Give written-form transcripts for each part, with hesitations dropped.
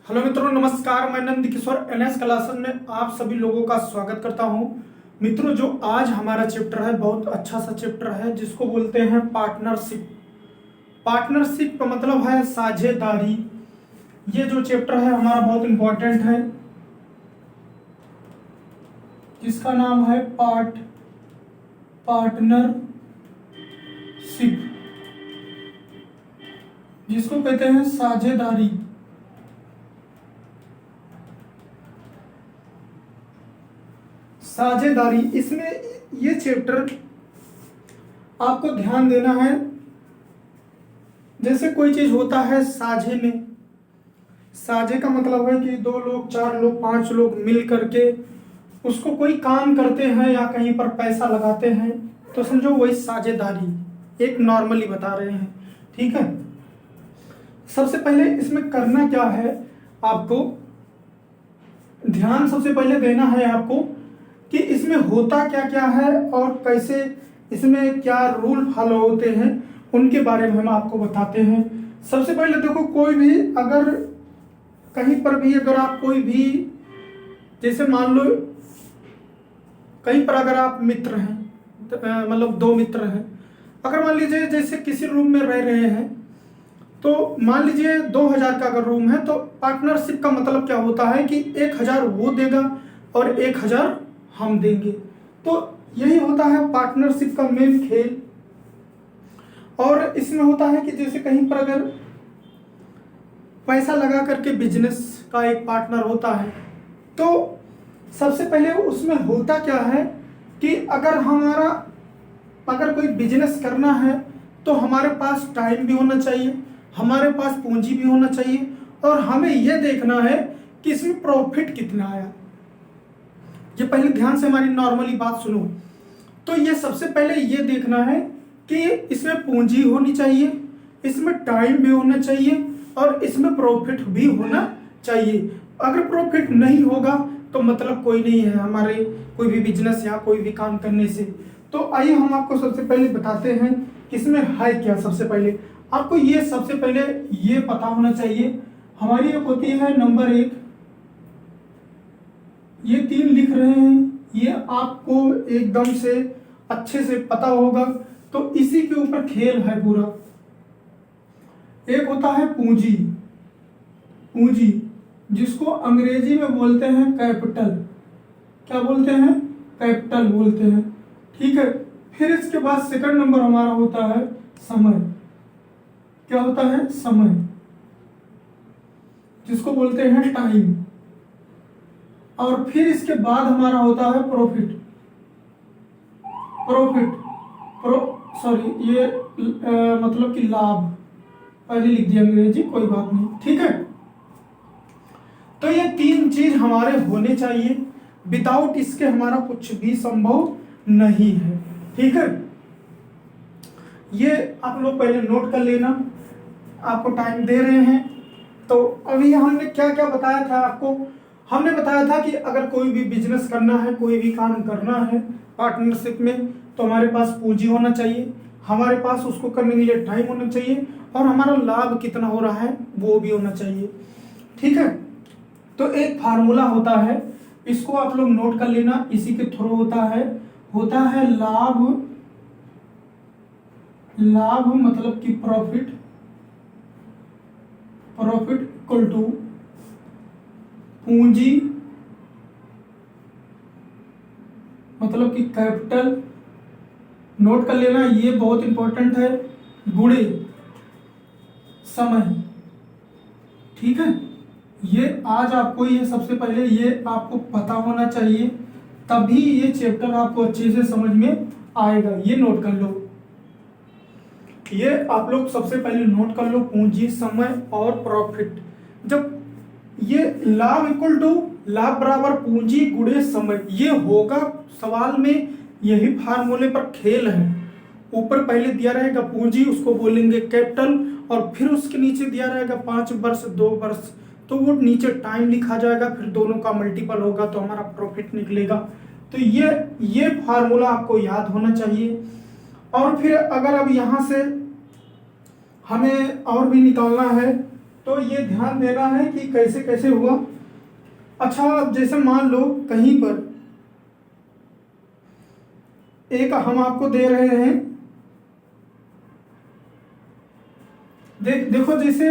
Hello मित्रों, नमस्कार। मैं नंद किशोर एनएस क्लासेस में आप सभी लोगों का स्वागत करता हूं। मित्रों, जो आज हमारा चैप्टर है बहुत अच्छा सा चैप्टर है जिसको बोलते हैं पार्टनरशिप। पार्टनरशिप का मतलब है साझेदारी। ये जो चैप्टर है हमारा बहुत इंपॉर्टेंट है, जिसका नाम है पार्टनरशिप, जिसको कहते हैं साझेदारी। साझेदारी, इसमें ये चैप्टर आपको ध्यान देना है। जैसे कोई चीज होता है साझे में, साझे का मतलब है कि 2 लोग, 4 लोग, 5 लोग मिल करके उसको कोई काम करते हैं या कहीं पर पैसा लगाते हैं, तो समझो वही साझेदारी। एक नॉर्मली बता रहे हैं, ठीक है। सबसे पहले इसमें करना क्या है, आपको ध्यान सबसे पहले देना है आपको कि इसमें होता क्या क्या है और कैसे इसमें क्या रूल फॉलो होते हैं, उनके बारे में हम आपको बताते हैं। सबसे पहले देखो, कोई भी अगर कहीं पर भी अगर आप कोई भी, जैसे मान लो कहीं पर अगर आप मित्र हैं, मतलब 2 मित्र हैं, अगर मान लीजिए जैसे किसी रूम में रह रहे हैं, तो मान लीजिए 2000 का अगर रूम है, तो पार्टनरशिप का मतलब क्या होता है कि 1000 वो देगा और 1000 हम देंगे। तो यही होता है पार्टनरशिप का मेन खेल। और इसमें होता है कि जैसे कहीं पर अगर पैसा लगा करके बिजनेस का एक पार्टनर होता है, तो सबसे पहले उसमें होता क्या है कि अगर कोई बिजनेस करना है तो हमारे पास टाइम भी होना चाहिए, हमारे पास पूंजी भी होना चाहिए, और हमें यह देखना है कि इसमें प्रॉफिट कितना आया। ये पहले ध्यान से हमारी नॉर्मली बात सुनो। तो ये सबसे पहले ये देखना है कि इसमें पूंजी होनी चाहिए, इसमें टाइम भी होना चाहिए, और इसमें प्रॉफिट भी होना चाहिए। अगर प्रॉफिट नहीं होगा तो मतलब कोई नहीं है हमारे कोई भी बिजनेस या कोई भी काम करने से। तो आइए हम आपको सबसे पहले बताते हैं कि इसमें है क्या। सबसे पहले आपको ये सबसे पहले ये पता होना चाहिए। हमारी एक होती है नंबर 1, ये 3 लिख रहे हैं, ये आपको एकदम से अच्छे से पता होगा। तो इसी के ऊपर खेल है पूरा। एक होता है पूंजी, पूंजी जिसको अंग्रेजी में बोलते हैं कैपिटल। क्या बोलते हैं? कैपिटल बोलते हैं, ठीक है। फिर इसके बाद सेकंड नंबर हमारा होता है समय। क्या होता है? समय, जिसको बोलते हैं टाइम। और फिर इसके बाद हमारा होता है प्रॉफिट। सॉरी, ये मतलब कि लाभ। पहले लिख दिया अंग्रेजी, कोई बात नहीं, ठीक है। तो ये 3 चीज हमारे होने चाहिए, विदाउट इसके हमारा कुछ भी संभव नहीं है, ठीक है। ये आप लोग पहले नोट कर लेना, आपको टाइम दे रहे हैं। तो अभी हमने क्या क्या बताया था आपको? हमने बताया था कि अगर कोई भी बिजनेस करना है, कोई भी काम करना है पार्टनरशिप में, तो हमारे पास पूंजी होना चाहिए, हमारे पास उसको करने के लिए टाइम होना चाहिए, और हमारा लाभ कितना हो रहा है वो भी होना चाहिए, ठीक है। तो एक फार्मूला होता है, इसको आप लोग नोट कर लेना, इसी के थ्रू होता है लाभ मतलब कि प्रॉफिट इक्वल टू पूंजी मतलब कि कैपिटल। नोट कर लेना, ये बहुत इंपॉर्टेंट है, गुणे समय, ठीक है। ये आज आपको ये सबसे पहले ये आपको पता होना चाहिए, तभी ये चैप्टर आपको अच्छे से समझ में आएगा। ये नोट कर लो, ये आप लोग सबसे पहले नोट कर लो, पूंजी, समय और प्रॉफिट। जब ये लाभ इक्वल टू लाभ बराबर पूंजी गुणे समय, ये होगा सवाल में, यही फार्मूले पर खेल है। ऊपर पहले दिया रहेगा पूंजी, उसको बोलेंगे कैपिटल, और फिर उसके नीचे दिया रहेगा 5 वर्ष 2 वर्ष, तो वो नीचे टाइम लिखा जाएगा, फिर दोनों का मल्टीपल होगा तो हमारा प्रॉफिट निकलेगा। तो ये फार्मूला आपको याद होना चाहिए। और फिर अगर अब यहाँ से हमें और भी निकालना है तो ये ध्यान देना है कि कैसे कैसे हुआ। अच्छा, अब जैसे मान लो कहीं पर एक हम आपको दे रहे हैं, देखो जैसे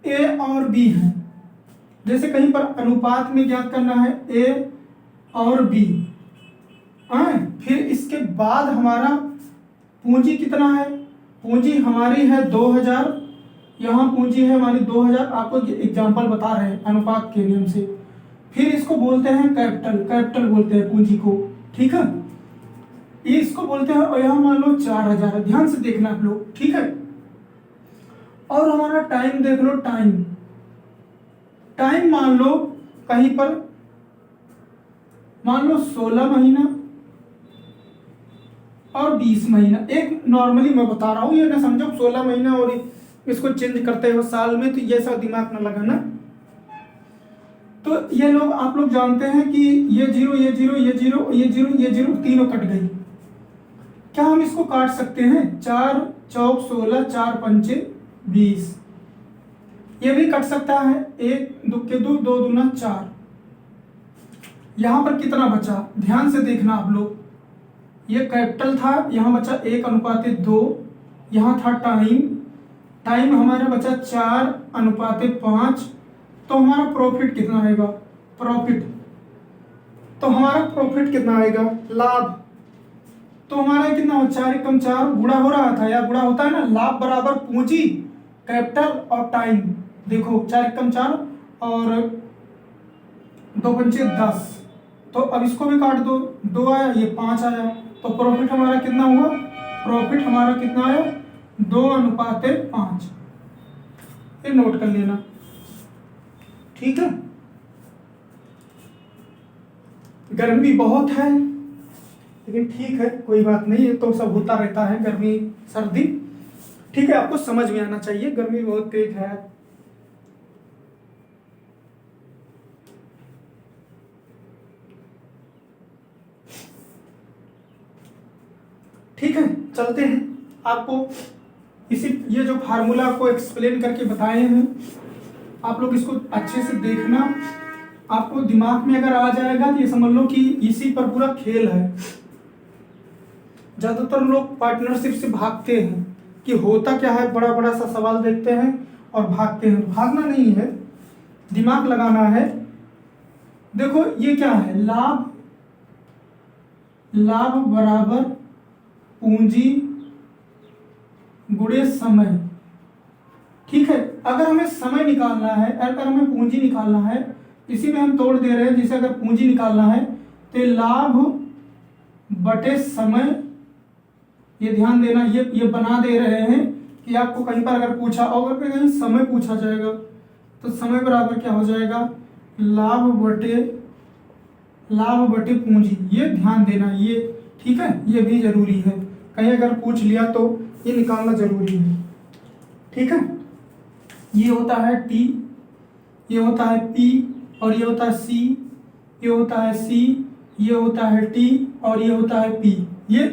ए और बी है, जैसे कहीं पर अनुपात में ज्ञात करना है ए और बी, फिर इसके बाद हमारा पूंजी कितना है, पूंजी हमारी है 2000, यहाँ पूंजी है हमारी 2000, आपको एग्जांपल बता रहे हैं अनुपात के नियम से। फिर इसको बोलते हैं कैपिटल, कैपिटल बोलते हैं पूंजी को, ठीक है, ये इसको बोलते हैं। और यहाँ मान लो 4000 है, ध्यान से देखना आप लोग, ठीक है। और हमारा टाइम देख लो, टाइम मान लो कहीं पर मान लो 16 महीना और 20 महीना, एक नॉर्मली मैं बता रहा हूं, ये ना समझो 16 महीना और इसको चेंज करते हो साल में, तो ये सब दिमाग ना लगाना। तो ये लोग आप लोग जानते हैं कि ये जीरो ये जीरो ये जीरो ये जीरो ये जीरो तीनों कट गई। क्या हम इसको काट सकते हैं? 4 चौक 16, 4 पंचे 20, ये भी कट सकता है, 1 दुक्के 2, 2 दूना 4। यहां पर कितना बचा ध्यान से देखना आप लोग, ये कैपिटल था, यहां बचा 1:2, यहां था टाइम हमारा बचा 4:5। तो हमारा प्रॉफिट कितना आएगा? तो हमारा प्रॉफिट कितना आएगा? लाभ। तो हमारा कितना हो, 4 एकम 4 गुणा हो रहा था या गुणा होता है ना, लाभ बराबर पूंजी, कैपिटल और टाइम। देखो 4 एकम 4 और 2 पंचे 10, तो अब इसको भी काट दो, 2 आया, ये 5 आया, तो प्रॉफिट हमारा कितना हुआ? प्रॉफिट हमारा कितना आया? 2:5। ये नोट कर लेना, ठीक है। गर्मी बहुत है, लेकिन ठीक है, कोई बात नहीं है, तो सब होता रहता है, गर्मी सर्दी, ठीक है। आपको समझ में आना चाहिए, गर्मी बहुत तेज है। ठीक है, चलते हैं। आपको ये जो फार्मूला को एक्सप्लेन करके बताए हैं, आप लोग इसको अच्छे से देखना, आपको दिमाग में अगर आ जाएगा तो ये समझ लो कि इसी पर पूरा खेल है। ज्यादातर लोग पार्टनरशिप से भागते हैं कि होता क्या है, बड़ा बड़ा सा सवाल देखते हैं और भागते हैं। भागना नहीं है, दिमाग लगाना है। देखो ये क्या है, लाभ बराबर पूंजी गुणे समय, ठीक है। अगर हमें समय निकालना है, अगर हमें पूंजी निकालना है, इसी में हम तोड़ दे रहे हैं, जिसे अगर पूंजी निकालना है तो लाभ बटे समय, ये ध्यान देना, ये बना दे रहे हैं कि आपको कहीं पर अगर पूछा, और अगर कहीं समय पूछा जाएगा तो समय बराबर क्या हो जाएगा? लाभ बटे पूंजी, ये ध्यान देना, ये ठीक है, ये भी जरूरी है, कहीं अगर पूछ लिया तो ये निकालना जरूरी है, ठीक है। ये होता है T, ये होता है P, और ये होता है C, ये होता है C, ये होता है T, और ये होता है P। ये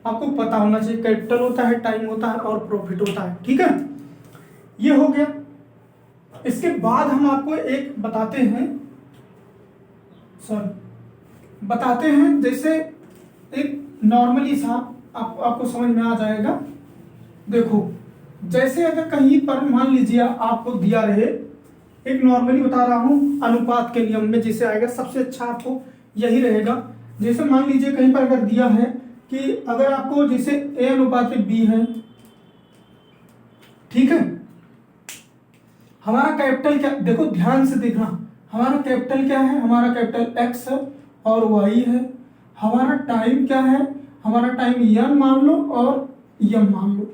आपको पता होना चाहिए, कैपिटल होता है, टाइम होता है और प्रॉफिट होता है, ठीक है। ये हो गया। इसके बाद हम आपको एक बताते हैं, जैसे एक नॉर्मली सा आपको समझ में आ जाएगा। देखो जैसे अगर कहीं पर मान लीजिए आपको दिया रहे, एक नॉर्मली बता रहा हूं, अनुपात के नियम में जैसे आएगा सबसे अच्छा आपको यही रहेगा। जैसे मान लीजिए कहीं पर अगर दिया है कि अगर आपको जैसे A/B है, ठीक है, हमारा कैपिटल क्या, देखो ध्यान से देखना, हमारा कैपिटल क्या है? हमारा कैपिटल X है और Y है। हमारा टाइम क्या है? हमारा टाइम M मान लो और M मान लो,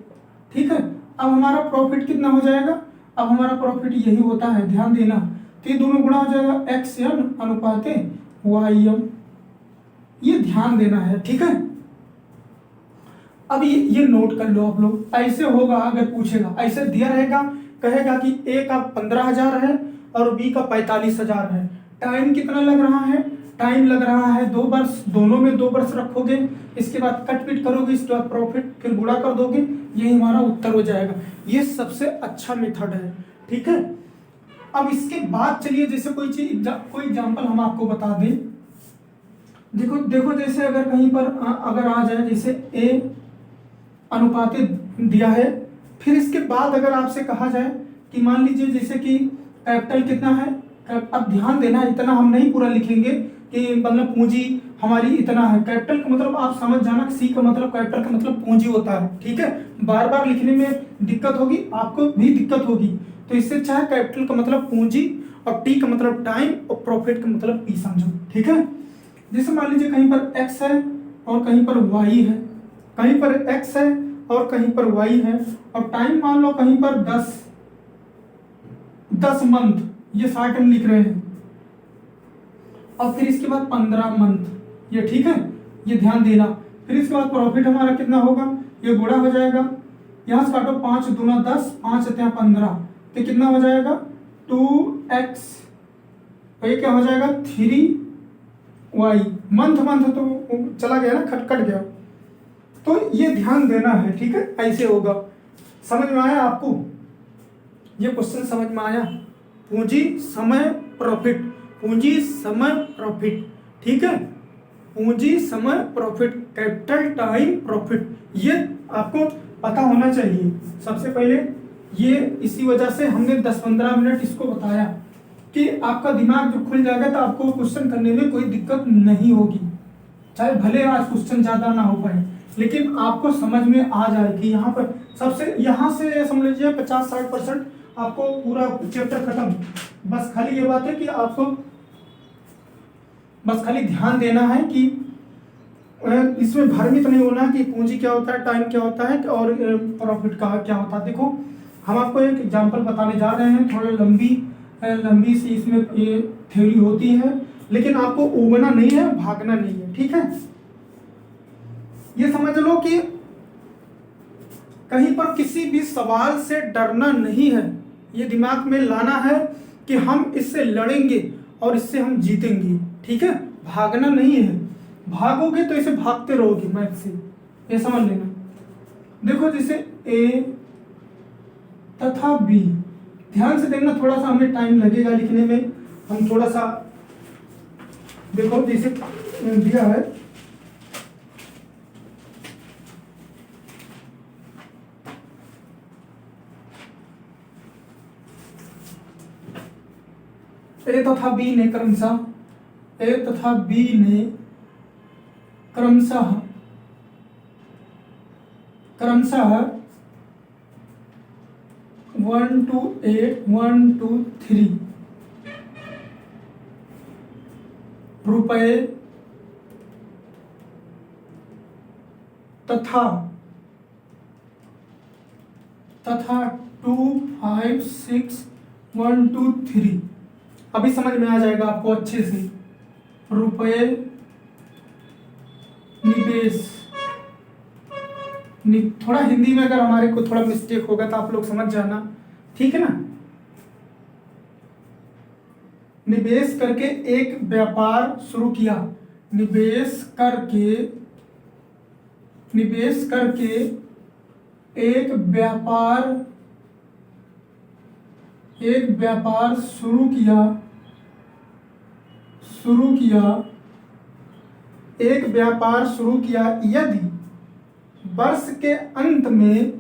ठीक है। अब हमारा प्रॉफिट कितना हो जाएगा? अब हमारा प्रॉफिट यही होता है, ध्यान देना, तो ये दोनों गुणा हो जाएगा XN अनुपाते YM, ये ध्यान देना है, ठीक है। अब ये नोट कर लो आप लोग, ऐसे होगा अगर पूछेगा, ऐसे दिया रहेगा, कहेगा कि A का 15,000 है और B का 45,000 है, टाइम कितना लग रहा है? टाइम लग रहा है 2 वर्ष, दोनों में 2 वर्ष रखोगे, इसके बाद कट पिट करोगे, इसके बाद प्रॉफिट फिर गुणा कर दोगे, यही हमारा उत्तर हो जाएगा। ये सबसे अच्छा मेथड है, ठीक है। अब इसके बाद चलिए जैसे कोई चीज कोई एग्जांपल हम आपको बता दें। देखो देखो जैसे अगर कहीं पर अगर आ जाए जैसे ए अनुपातिक दिया है, फिर इसके बाद अगर आपसे कहा जाए कि मान लीजिए जैसे कि कैपिटल कितना है, अब ध्यान देना इतना हम नहीं पूरा लिखेंगे कि मतलब पूंजी हमारी इतना है। कैपिटल का मतलब आप समझ जाना, सी का मतलब कैपिटल का मतलब पूंजी होता है, ठीक है। बार बार लिखने में दिक्कत होगी, आपको भी दिक्कत होगी, तो इससे अच्छा है कैपिटल का मतलब पूंजी और टी का मतलब टाइम और प्रॉफिट का मतलब पी समझो, ठीक है। जैसे मान लीजिए कहीं पर एक्स है और कहीं पर वाई है, कहीं पर एक्स है और कहीं पर वाई है, और टाइम मान लो कहीं पर 10 मंथ, ये 60 हम लिख रहे हैं, और फिर इसके बाद 15 मंथ, ये ठीक है, ये ध्यान देना। फिर इसके बाद प्रॉफिट हमारा कितना होगा, ये गुणा हो जाएगा, यहां से काटो 5 दूना 10, 5 सत्या 15, तो कितना हो जाएगा 2x, तो ये क्या हो जाएगा 3y। मंथ मंथ तो चला गया ना, कट गया, तो ये ध्यान देना है, ठीक है, ऐसे होगा। समझ में आया आपको ये क्वेश्चन, समझ में आया? पूंजी समय प्रॉफिट, पूंजी समय प्रॉफिट, ठीक है, पूंजी समय प्रॉफिट, कैपिटल टाइम प्रॉफिट, ये आपको पता होना चाहिए सबसे पहले। ये इसी वजह से हमने 10-15 मिनट इसको बताया कि आपका दिमाग जो खुल जाएगा तो आपको क्वेश्चन करने में कोई दिक्कत नहीं होगी, चाहे भले आज क्वेश्चन ज्यादा ना हो पाए, लेकिन आपको समझ में आ जाएगी। यहाँ पर सबसे यहाँ से समझ लीजिए 50-60% आपको पूरा चैप्टर खत्म। बस खाली ये बात है कि आपको बस खाली ध्यान देना है कि इसमें भ्रमित नहीं होना कि पूंजी क्या होता है, टाइम क्या होता है और प्रॉफिट का क्या होता है। देखो हम आपको एक एग्जांपल बताने जा रहे हैं, थोड़ी लंबी सी इसमें ये थ्योरी होती है, लेकिन आपको उगना नहीं है, भागना नहीं है, ठीक है। ये समझ लो कि कहीं पर किसी भी सवाल से डरना नहीं है, ये दिमाग में लाना है कि हम इससे लड़ेंगे और इससे हम जीतेंगे, ठीक है। भागना नहीं है, भागोगे तो इसे भागते रहोगे मैथ से, ये समझ लेना। देखो जैसे ए तथा बी, ध्यान से देखना, थोड़ा सा हमें टाइम लगेगा लिखने में, हम थोड़ा सा देखो जैसे दिया है ए तथा बी ने क्रमशः 1 to 8, 1 to 3 रुपए तथा 2, 5, 6, 1, 2, 3, अभी समझ में आ जाएगा आपको अच्छे से। रुपए निवेश, थोड़ा हिंदी में अगर हमारे को थोड़ा मिस्टेक होगा तो आप लोग समझ जाना, ठीक है ना। निवेश करके एक व्यापार शुरू किया, निवेश करके एक व्यापार शुरू किया, यदि वर्ष के अंत में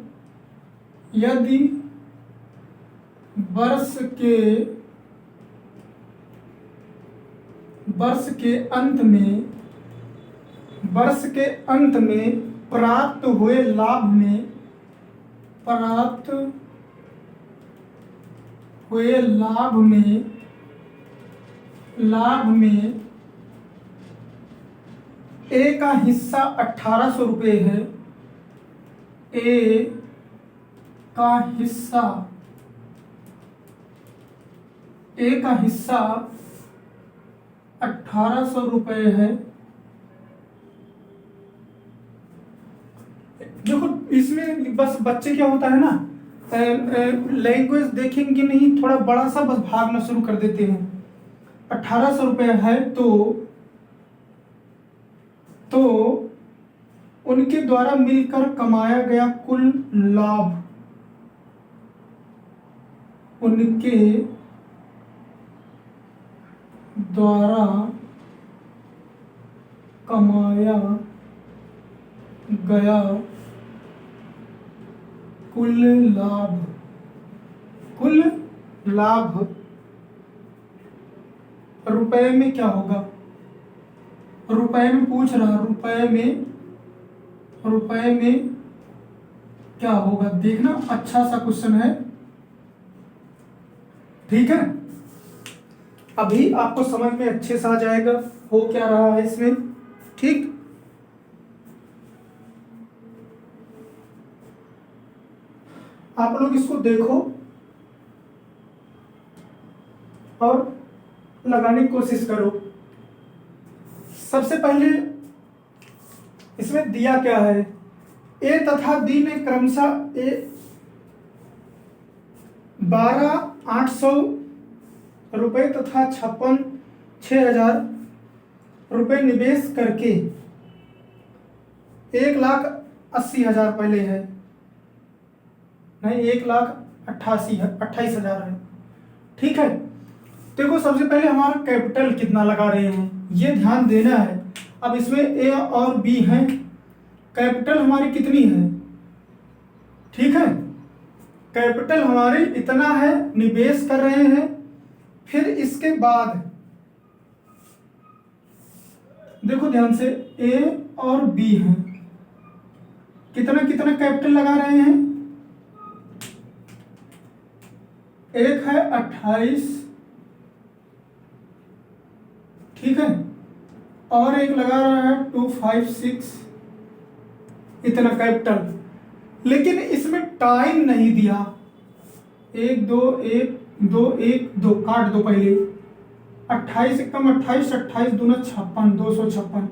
प्राप्त हुए लाभ में ए का हिस्सा 1800 रुपये है, ए का हिस्सा 1800 रुपये है। देखो इसमें बस बच्चे क्या होता है ना, लैंग्वेज देखेंगे नहीं, थोड़ा बड़ा सा बस भागना शुरू कर देते हैं। 1800 रुपये है तो उनके द्वारा मिलकर कमाया गया कुल लाभ, उनके द्वारा कमाया गया कुल लाभ रुपए में क्या होगा? रुपए में पूछ रहा, रुपए में क्या होगा? देखना, अच्छा सा क्वेश्चन है, ठीक है। अभी आपको समझ में अच्छे से आ जाएगा हो क्या रहा है इसमें, ठीक। आप लोग इसको देखो और लगाने की कोशिश करो। सबसे पहले इसमें दिया क्या है? ए तथा बी ने क्रमशः 12,800 रुपए तथा 6,000 रुपए निवेश करके 1,80,000 पहले है, नहीं 1,28,000 है, ठीक है। देखो सबसे पहले हमारा कैपिटल कितना लगा रहे हैं ये ध्यान देना है। अब इसमें ए और बी हैं, कैपिटल हमारी कितनी है, ठीक है। कैपिटल हमारी इतना है, निवेश कर रहे हैं। फिर इसके बाद देखो ध्यान से, ए और बी हैं, कितना कितना कैपिटल लगा रहे हैं? एक है 28, ठीक है, और एक लगा रहा है 256, इतना कैपिटल। लेकिन इसमें टाइम नहीं दिया, 1 2 1 2 1 2 काट दो पहले, 28 एकम 28, 28 दूना 56, 256,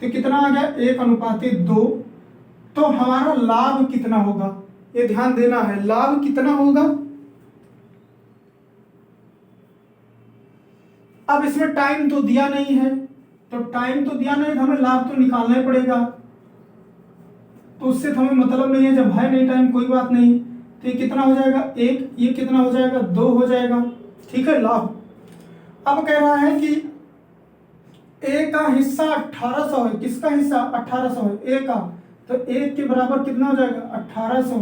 तो कितना आ गया? 1:2। तो हमारा लाभ कितना होगा ये ध्यान देना है, लाभ कितना होगा? अब इसमें टाइम तो दिया नहीं है, तो टाइम तो दिया नहीं, तो हमें लाभ तो निकालना ही पड़ेगा। तो उससे तो हमें मतलब नहीं है, जब है नहीं टाइम कोई बात नहीं। तो ये कितना हो जाएगा? 1, ये कितना हो जाएगा? 2 हो जाएगा, ठीक है, लाभ। अब कह रहा है कि ए का हिस्सा 1800 है, किसका हिस्सा? 1800 है, ए का। तो 1 के बराबर कितना हो जाएगा? 1800।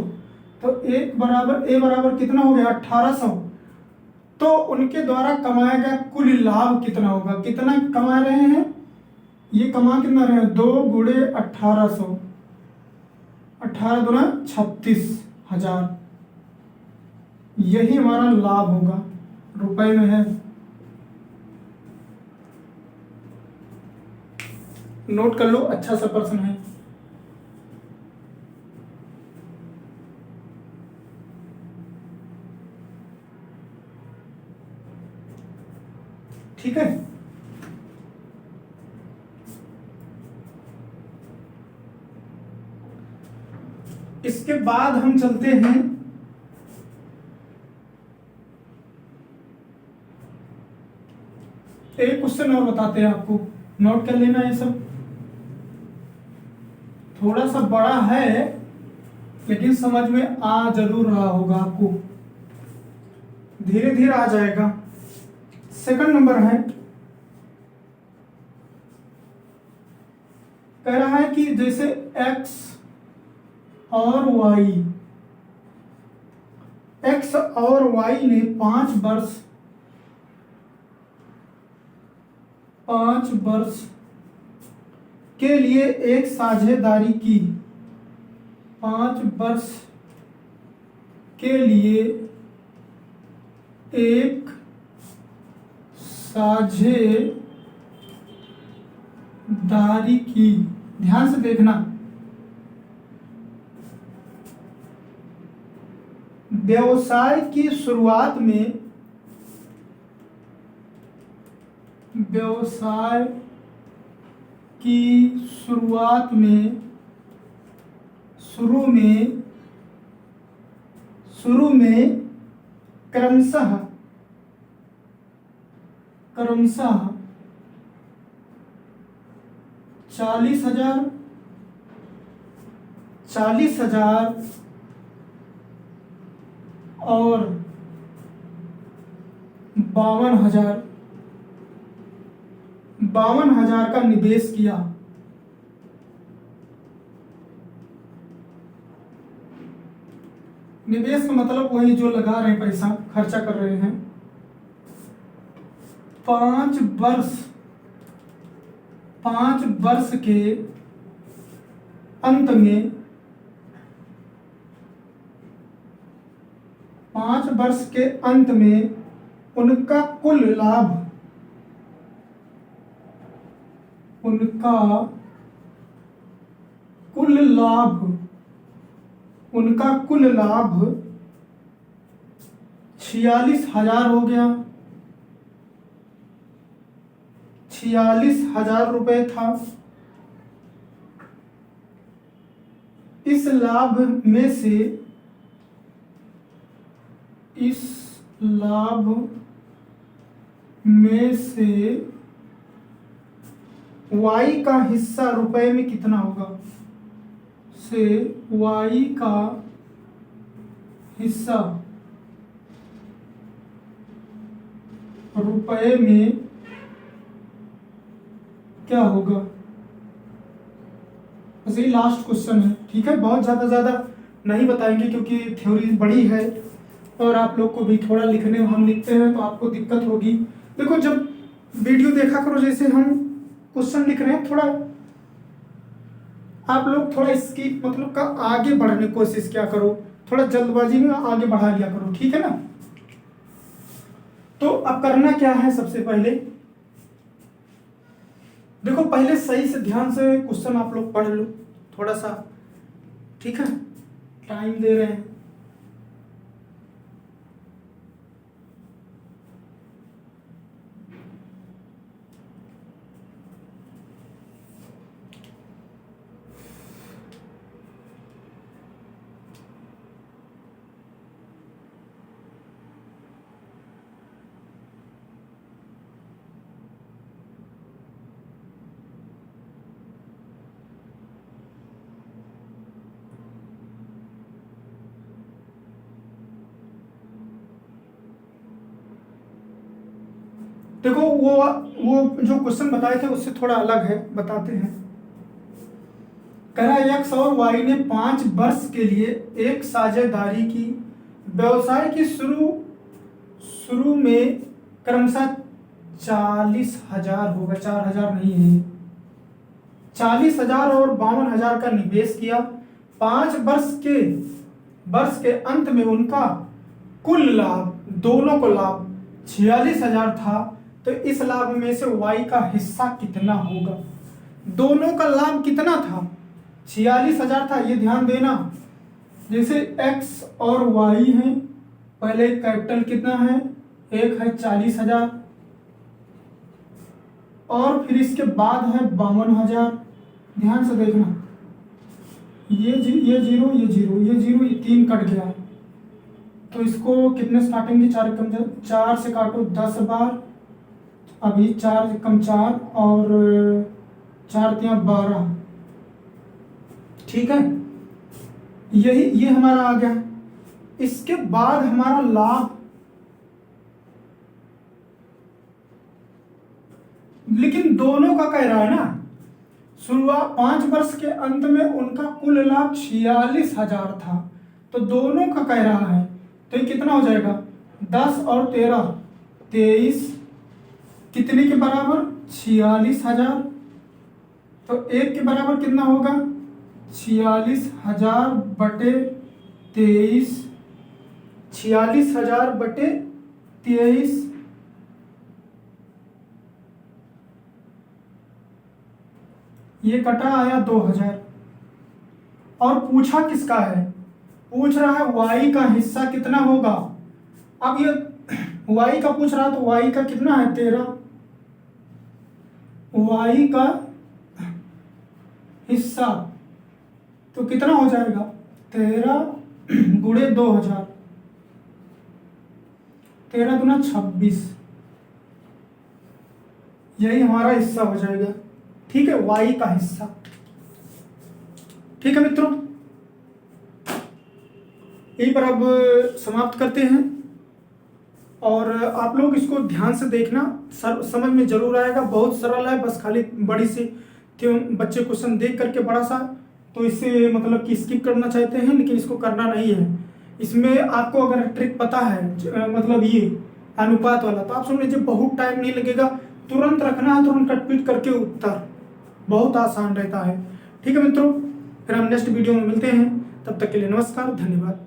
तो ए बराबर कितना हो गया? 1800। तो उनके द्वारा कमाया गया कुल लाभ कितना होगा? कितना कमा रहे हैं ये? कमा कितना रहे हैं? 2 गुणे 1800, 18 दूना 36,000, यही हमारा लाभ होगा, रुपए में है। नोट कर लो, अच्छा सा प्रश्न है। ठीक है, इसके बाद हम चलते हैं एक क्वेश्चन और बताते हैं आपको, नोट कर लेना। ये सब थोड़ा सा बड़ा है लेकिन समझ में आ जरूर रहा होगा आपको, धीरे धीरे आ जाएगा। सेकंड नंबर है, कह रहा है कि जैसे x और y ने 5 वर्ष के लिए एक साझेदारी की, 5 वर्ष के लिए एक साझेदारी की। ध्यान से देखना, व्यवसाय की शुरुआत में शुरू में क्रमशः 40,000 और 52,000 52,000 का निवेश किया। निवेश का मतलब वही जो लगा रहे हैं, पैसा खर्चा कर रहे हैं। 5 वर्ष के अंत में 5 वर्ष के अंत में उनका कुल लाभ, उनका कुल लाभ 46,000 हो गया। 46,000 रुपए था। इस लाभ में से Y का हिस्सा रुपए में कितना होगा, से Y का हिस्सा रुपए में क्या होगा। बस ये लास्ट क्वेश्चन है, ठीक है। बहुत ज़्यादा नहीं बताएंगे क्योंकि थ्योरी बड़ी है और आप लोग को भी थोड़ा लिखने में, हम लिखते हैं तो आपको दिक्कत होगी। देखो, जब वीडियो देखा करो, जैसे हम क्वेश्चन लिख रहे हैं, थोड़ा आप लोग थोड़ा इसकी मतलब का आगे बढ़ने की कोशिश क्या करो, थोड़ा जल्दबाजी में आगे बढ़ा लिया करो, ठीक है ना। तो अब करना क्या है, सबसे पहले देखो, पहले सही से ध्यान से क्वेश्चन आप लोग पढ़ लो थोड़ा सा, ठीक है। टाइम दे रहे हैं। देखो, वो जो क्वेश्चन बताए थे उससे थोड़ा अलग है, बताते हैं। कह रहा है X और Y ने 5 वर्ष के लिए एक साझेदारी की। व्यवसाय की शुरू में क्रमशः 40,000 होगा, 4,000 नहीं है, 40,000 और 52,000 का निवेश किया। 5 वर्ष के अंत में उनका कुल लाभ, दोनों को लाभ 46,000 था। तो इस लाभ में से Y का हिस्सा कितना होगा। दोनों का लाभ कितना था, 46,000 था, ये ध्यान देना। जैसे X और Y है, पहले कैपिटल कितना है, एक है 40,000 और फिर इसके बाद है 52,000। ध्यान से देखना, ये जीरो, ये जीरो, ये जीरो, ये 3 कट गया। तो इसको कितने से काटेंगे, 4 से काटो 10 बार। अभी 4 कम 4 और 4 3 12, ठीक है। ये हमारा आ गया। इसके बाद हमारा लाभ, लेकिन दोनों का कह रहा है ना, शुरुआत 5 वर्ष के अंत में उनका कुल लाभ 46,000 था, तो दोनों का कह रहा है। तो ये कितना हो जाएगा, 10 और 13 23, कितने के बराबर, 46,000। तो एक के बराबर कितना होगा, 46,000 बटे 23, 46,000 बटे 23। ये कटा आया 2,000। और पूछा किसका है, पूछ रहा है Y का हिस्सा कितना होगा। अब ये Y का पूछ रहा है, तो Y का कितना है, 13। Y का हिस्सा तो कितना हो जाएगा, 13 गुणे 2,000, 13 दूना 26, यही हमारा हिस्सा हो जाएगा, ठीक है, Y का हिस्सा। ठीक है मित्रों, यहीं पर अब समाप्त करते हैं। और आप लोग इसको ध्यान से देखना, समझ में जरूर आएगा। बहुत सरल है, बस खाली बड़ी सी क्यों बच्चे क्वेश्चन देख करके बड़ा सा तो इससे मतलब कि स्किप करना चाहते हैं, लेकिन इसको करना नहीं है। इसमें आपको अगर ट्रिक पता है मतलब ये अनुपात वाला, तो आप सुन लीजिए, बहुत टाइम नहीं लगेगा, तुरंत रखना है, तुरंत कटपीट करके उत्तर, बहुत आसान रहता है। ठीक है मित्रों, फिर हम नेक्स्ट वीडियो में मिलते हैं, तब तक के लिए नमस्कार, धन्यवाद।